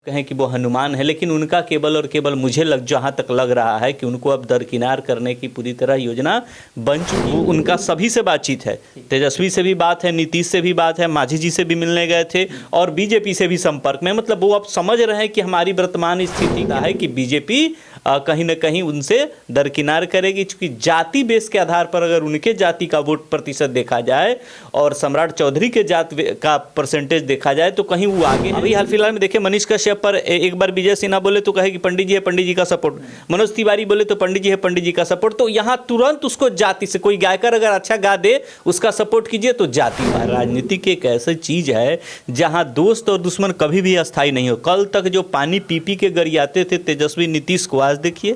कहें कि वो हनुमान है, लेकिन उनका केवल और केवल मुझे जहाँ तक लग रहा है कि उनको अब दरकिनार करने की पूरी तरह योजना बन चुकी है। उनका सभी से बातचीत है, तेजस्वी से भी बात है, नीतीश से भी बात है, मांझी जी से भी मिलने गए थे और बीजेपी से भी संपर्क में। मतलब वो अब समझ रहे हैं कि हमारी वर्तमान स्थिति का है कि बीजेपी कहीं ना कहीं उनसे दरकिनार करेगी, क्योंकि जाति बेस के आधार पर अगर उनके जाति का वोट प्रतिशत देखा जाए और सम्राट चौधरी के जाति का परसेंटेज देखा जाए तो कहीं वो आगे है। अभी हाल फिलहाल में देखिए, मनीष कश्यप पर एक बार विजय सिन्हा बोले तो कहे कि पंडित जी है, पंडित जी का सपोर्ट। मनोज तिवारी बोले तो पंडित जी है, पंडित जी का सपोर्ट। तो यहाँ तुरंत उसको जाति से, कोई गायकर अगर अच्छा गा दे उसका सपोर्ट कीजिए तो जाति। राजनीति की एक ऐसी चीज है जहां दोस्त और दुश्मन कभी भी अस्थायी नहीं हो। कल तक जो पानी पी पी के गरियाते थे तेजस्वी नीतीश को, आज देखिए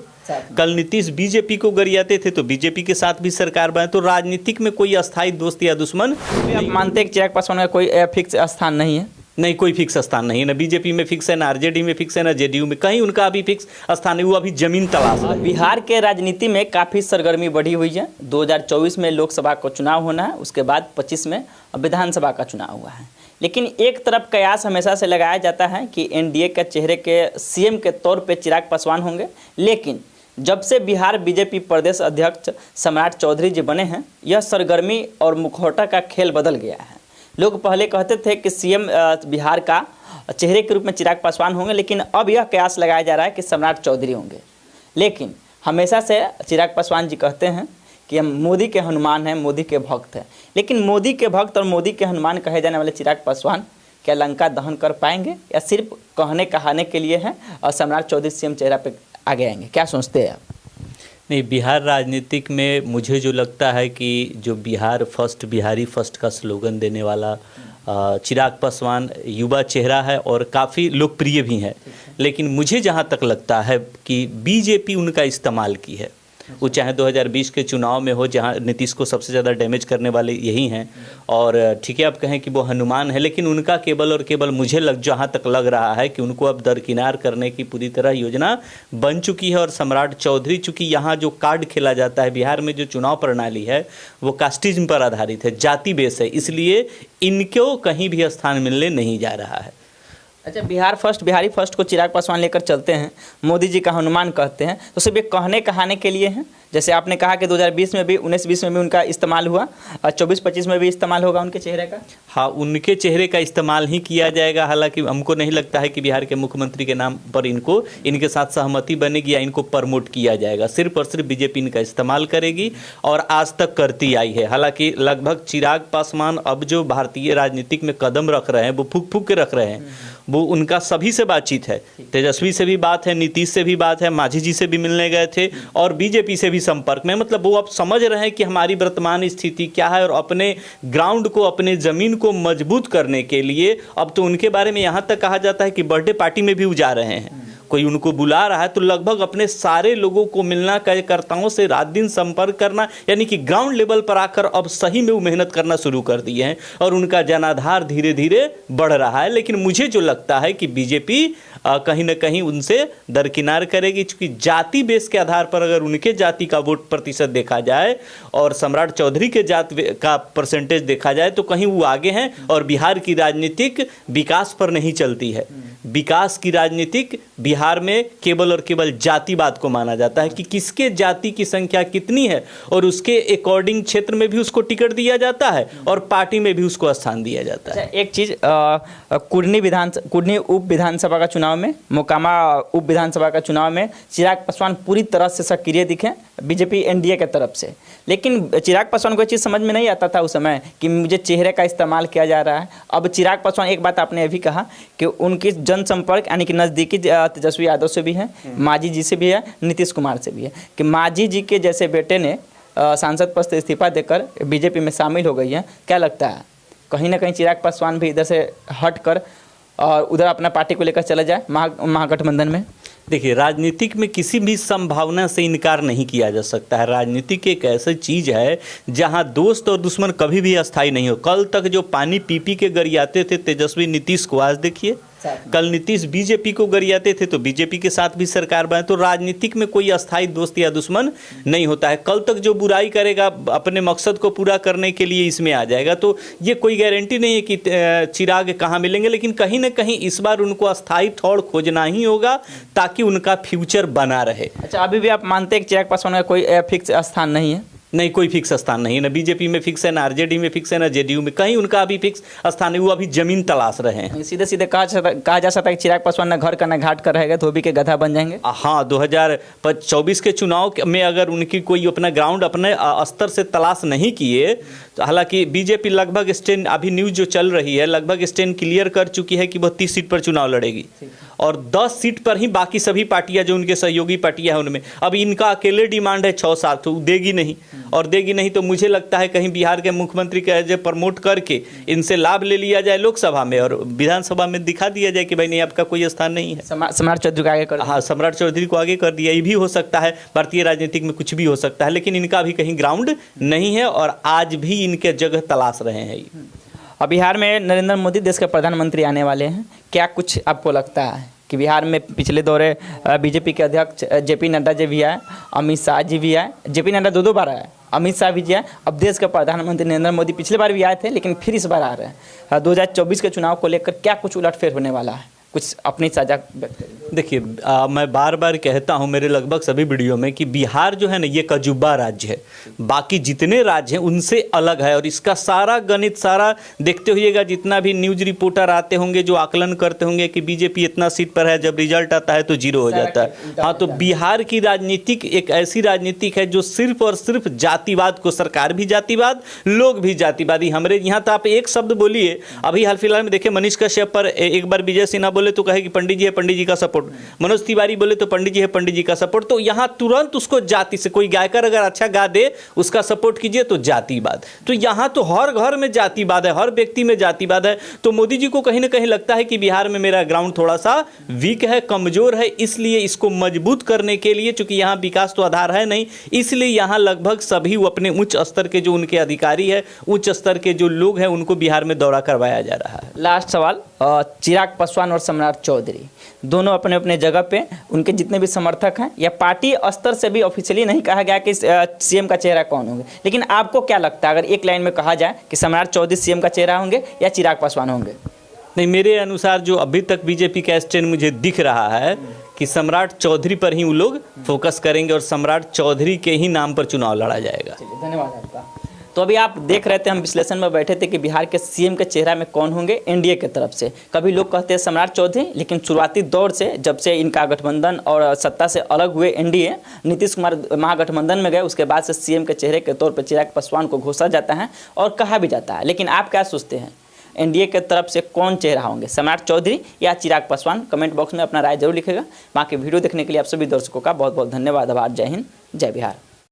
कल नीतीश बीजेपी को गरियाते थे तो बीजेपी के साथ भी सरकार बने। तो राजनीतिक में कोई अस्थायी दोस्त या दुश्मन आप मानते हैं कि चिराग पासवान का कोई फिक्स स्थान नहीं है? नहीं, कोई फिक्स स्थान नहीं है। ना बीजेपी में फिक्स है, ना आरजेडी में फिक्स है, ना जेडीयू में, कहीं उनका अभी फिक्स स्थान नहीं। वो अभी जमीन तलाश रहे हैं। बिहार के राजनीति में काफ़ी सरगर्मी बढ़ी हुई है। 2024 में लोकसभा का चुनाव होना है, उसके बाद 25 में विधानसभा का चुनाव हुआ है। लेकिन एक तरफ कयास हमेशा से लगाया जाता है कि एनडीए के चेहरे के सीएम के तौर पर चिराग पासवान होंगे। लेकिन जब से बिहार बीजेपी प्रदेश अध्यक्ष सम्राट चौधरी जी बने हैं, यह सरगर्मी और मुखौटा का खेल बदल गया है। लोग पहले कहते थे कि सीएम बिहार का चेहरे के रूप में चिराग पासवान होंगे, लेकिन अब यह कयास लगाया जा रहा है कि सम्राट चौधरी होंगे। लेकिन हमेशा से चिराग पासवान जी कहते हैं कि हम मोदी के हनुमान हैं, मोदी के भक्त हैं। लेकिन मोदी के भक्त और मोदी के हनुमान कहे जाने वाले चिराग पासवान क्या लंका दहन कर पाएंगे, या सिर्फ कहने कहाने के लिए हैं और सम्राट चौधरी सीएम चेहरा पे आगे आएंगे? क्या सोचते हैं आप? नहीं, बिहार राजनीतिक में मुझे जो लगता है कि जो बिहार फर्स्ट, बिहारी फर्स्ट का स्लोगन देने वाला चिराग पासवान युवा चेहरा है और काफ़ी लोकप्रिय भी है। लेकिन मुझे जहाँ तक लगता है कि बीजेपी उनका इस्तेमाल की है। वो चाहे 2020 के चुनाव में हो, जहाँ नीतीश को सबसे ज़्यादा डैमेज करने वाले यही हैं। और ठीक है, आप कहें कि वो हनुमान है, लेकिन उनका केवल और केवल मुझे जहाँ तक लग रहा है कि उनको अब दरकिनार करने की पूरी तरह योजना बन चुकी है। और सम्राट चौधरी, चूँकि यहाँ जो कार्ड खेला जाता है, बिहार में जो चुनाव प्रणाली है वो कास्टिज्म पर आधारित है, जाति बेस है, इसलिए इनको कहीं भी स्थान मिलने नहीं जा रहा है। अच्छा, बिहार फर्स्ट, बिहारी फर्स्ट को चिराग पासवान लेकर चलते हैं, मोदी जी का हनुमान कहते हैं, तो सिर्फ ये कहने कहाने के लिए हैं? जैसे आपने कहा कि 2020 में भी, 19-20 में भी उनका इस्तेमाल हुआ और 24-25 में भी इस्तेमाल होगा उनके चेहरे का? हाँ, उनके चेहरे का इस्तेमाल ही किया जाएगा। हालांकि हमको नहीं लगता है कि बिहार के मुख्यमंत्री के नाम पर इनके साथ सहमति बनेगी या इनको प्रमोट किया जाएगा। सिर्फ और सिर्फ बीजेपी इनका इस्तेमाल करेगी और आज तक करती आई है। हालांकि लगभग चिराग पासवान अब जो भारतीय राजनीतिक में कदम रख रहे हैं वो फूक फूक के रख रहे हैं। वो उनका सभी से बातचीत है, तेजस्वी से भी बात है, नीतीश से भी बात है, मांझी जी से भी मिलने गए थे और बीजेपी से भी संपर्क में। मतलब वो अब समझ रहे हैं कि हमारी वर्तमान स्थिति क्या है और अपने ग्राउंड को, अपने ज़मीन को मजबूत करने के लिए अब तो उनके बारे में यहाँ तक कहा जाता है कि बर्थडे पार्टी में भी वो जा रहे हैं। कोई उनको बुला रहा है तो लगभग अपने सारे लोगों को मिलना, कार्यकर्ताओं से रात दिन संपर्क करना, यानी कि ग्राउंड लेवल पर आकर अब सही में वो मेहनत करना शुरू कर दिए हैं और उनका जनाधार धीरे धीरे बढ़ रहा है। लेकिन मुझे जो लगता है कि बीजेपी कहीं ना कहीं उनसे दरकिनार करेगी, क्योंकि जाति बेस के आधार पर अगर उनके जाति का वोट प्रतिशत देखा जाए और सम्राट चौधरी के जाति का परसेंटेज देखा जाए तो कहीं वो आगे हैं। और बिहार की राजनीतिक विकास पर नहीं चलती है। विकास की राजनीतिक बिहार में केवल और केवल जातिवाद को माना जाता है कि किसके जाति की संख्या कितनी है और उसके अकॉर्डिंग क्षेत्र में भी उसको टिकट दिया जाता है और पार्टी में भी उसको स्थान दिया जाता है। एक चीज़, कुर्नी उप विधानसभा का चुनाव में, मोकामा उप विधानसभा का चुनाव में चिराग पासवान पूरी तरह से सक्रिय दिखे बीजेपी एनडीए के तरफ से। लेकिन चिराग पासवान को ये चीज़ समझ में नहीं आता था उस समय कि मुझे चेहरे का इस्तेमाल किया जा रहा है। अब चिराग पासवान, एक बात आपने अभी कहा कि उनकी जनसंपर्क यानी कि नज़दीकी तेजस्वी यादव से भी है, मांझी जी से भी है, नीतीश कुमार से भी है, कि मांझी जी के जैसे बेटे ने सांसद पद से इस्तीफा देकर बीजेपी में शामिल हो गई है। क्या लगता है कहीं ना कहीं चिराग पासवान भी इधर से हट कर और उधर अपना पार्टी को लेकर चला जाए महागठबंधन में? देखिए, राजनीतिक में किसी भी संभावना से इनकार नहीं किया जा सकता है। राजनीतिक एक ऐसी चीज़ है जहां दोस्त और दुश्मन कभी भी अस्थायी नहीं हो। कल तक जो पानी पी पी के गरियाते थे तेजस्वी नीतीश को, आज देखिए कल नीतीश बीजेपी को गरियाते थे तो बीजेपी के साथ भी सरकार बनाए। तो राजनीतिक में कोई अस्थायी दोस्त या दुश्मन नहीं होता है। कल तक जो बुराई करेगा अपने मकसद को पूरा करने के लिए इसमें आ जाएगा। तो ये कोई गारंटी नहीं है कि चिराग कहाँ मिलेंगे, लेकिन कहीं ना कहीं इस बार उनको अस्थायी ठौर खोजना ही होगा ताकि उनका फ्यूचर बना रहे। अच्छा, अभी भी आप मानते हैं कि चिराग पासवान का कोई फिक्स स्थान नहीं है? नहीं, कोई फिक्स स्थान नहीं है। ना बीजेपी में फिक्स है, ना आरजेडी में फिक्स है, ना जेडीयू में, कहीं उनका अभी फिक्स स्थान नहीं। वो अभी जमीन तलाश रहे हैं। सीधे सीधे कहा जा सकता है कि चिराग पासवान ना घर का ना घाट का रहेगा, धोबी के गधा बन जाएंगे। हाँ, 2024 के चुनाव में अगर उनकी कोई अपना ग्राउंड अपने स्तर से तलाश नहीं किए तो हालांकि बीजेपी लगभग स्टैंड, अभी न्यूज़ जो चल रही है, लगभग स्टैंड क्लियर कर चुकी है कि वह 30 सीट पर चुनाव लड़ेगी और 10 सीट पर ही बाकी सभी पार्टियां जो उनके सहयोगी पार्टियां हैं उनमें। अब इनका अकेले डिमांड है 6-7, तो देगी नहीं, और देगी नहीं तो मुझे लगता है कहीं बिहार के मुख्यमंत्री का एज ए प्रमोट करके इनसे लाभ ले लिया जाए लोकसभा में और विधानसभा में दिखा दिया जाए कि भाई नहीं, आपका कोई स्थान नहीं है। सम्राट चौधरी को आगे कर, हाँ, सम्राट चौधरी को आगे कर दिया। ये भी हो सकता है, भारतीय राजनीतिक में कुछ भी हो सकता है, लेकिन इनका भी कहीं ग्राउंड नहीं है और आज भी इनके जगह तलाश रहे हैं। अब बिहार में नरेंद्र मोदी देश के प्रधानमंत्री आने वाले हैं, क्या कुछ आपको लगता है कि बिहार में पिछले दौरे बीजेपी के अध्यक्ष जेपी नड्डा जी भी आए, अमित शाह जी भी आए, जेपी नड्डा दो बार आए, अमित शाह भी जी आए, अब देश के प्रधानमंत्री नरेंद्र मोदी पिछले बार भी आए थे लेकिन फिर इस बार आ रहे हैं। 2024 के चुनाव को लेकर क्या कुछ उलटफेर होने वाला है, कुछ अपनी साझा व्यक्त करिए। देखिए, मैं बार बार कहता हूं मेरे लगभग सभी वीडियो में कि बिहार जो है ना, ये अजूबा राज्य है, बाकी जितने राज्य हैं उनसे अलग है। और इसका सारा गणित सारा देखते हुएगा, जितना भी न्यूज़ रिपोर्टर आते होंगे जो आकलन करते होंगे कि बीजेपी इतना सीट पर है, जब रिजल्ट आता है तो 0 हो जाता है। हाँ, तो बिहार की राजनीतिक एक ऐसी राजनीतिक है जो सिर्फ और सिर्फ जातिवाद को, सरकार भी जातिवाद, लोग भी जातिवादी। हमारे यहाँ तो आप एक शब्द बोलिए, अभी हाल फिलहाल में देखिए मनीष कश्यप पर एक बार विजय सिन्हा बोले तो कहे कि पंडित जी है, पंडित जी का सपोर्ट। मनोज तिवारी बोले तो पंडित जी है, पंडित जी का सपोर्ट। तो यहां तुरंत उसको जाति से, कोई गायकर अगर अच्छा गा दे उसका सपोर्ट कीजिए तो जातिवाद। तो यहां तो हर घर में जातिवाद है, हर व्यक्ति में जातिवाद है। तो मोदी जी को कहीं ना कहीं लगता है कि बिहार में मेरा ग्राउंड थोड़ा सा वीक है, कमजोर है, इसलिए इसको मजबूत करने के लिए, चूंकि यहां विकास तो आधार है नहीं, इसलिए यहां लगभग सभी अपने उच्च स्तर के जो उनके अधिकारी है, उच्च स्तर के जो लोग हैं, उनको बिहार में दौरा करवाया जा रहा है। लास्ट सवाल, चिराग पासवान और सम्राट चौधरी दोनों अपने अपने जगह पे, उनके जितने भी समर्थक हैं, या पार्टी स्तर से भी ऑफिशियली नहीं कहा गया कि सीएम का चेहरा कौन होंगे, लेकिन आपको क्या लगता है अगर एक लाइन में कहा जाए कि सम्राट चौधरी सीएम का चेहरा होंगे या चिराग पासवान होंगे? नहीं, मेरे अनुसार जो अभी तक बीजेपी का स्टैंड मुझे दिख रहा है कि सम्राट चौधरी पर ही वो लोग फोकस करेंगे और सम्राट चौधरी के ही नाम पर चुनाव लड़ा जाएगा। धन्यवाद आपका। तो अभी आप देख रहे थे, हम विश्लेषण में बैठे थे कि बिहार के सीएम के चेहरा में कौन होंगे एनडीए की तरफ से। कभी लोग कहते हैं सम्राट चौधरी, लेकिन शुरुआती दौर से जब से इनका गठबंधन और सत्ता से अलग हुए एनडीए, नीतीश कुमार महागठबंधन में गए, उसके बाद से सीएम के चेहरे के तौर पर चिराग पासवान को घोषा जाता है और कहा भी जाता है। लेकिन आप क्या सोचते हैं, एनडीए के तरफ से कौन चेहरा होंगे, सम्राट चौधरी या चिराग पासवान? कमेंट बॉक्स में अपना राय जरूर लिखेगा। बाकी वीडियो देखने के लिए आप सभी दर्शकों का बहुत बहुत धन्यवाद। आभार। जय हिंद, जय बिहार।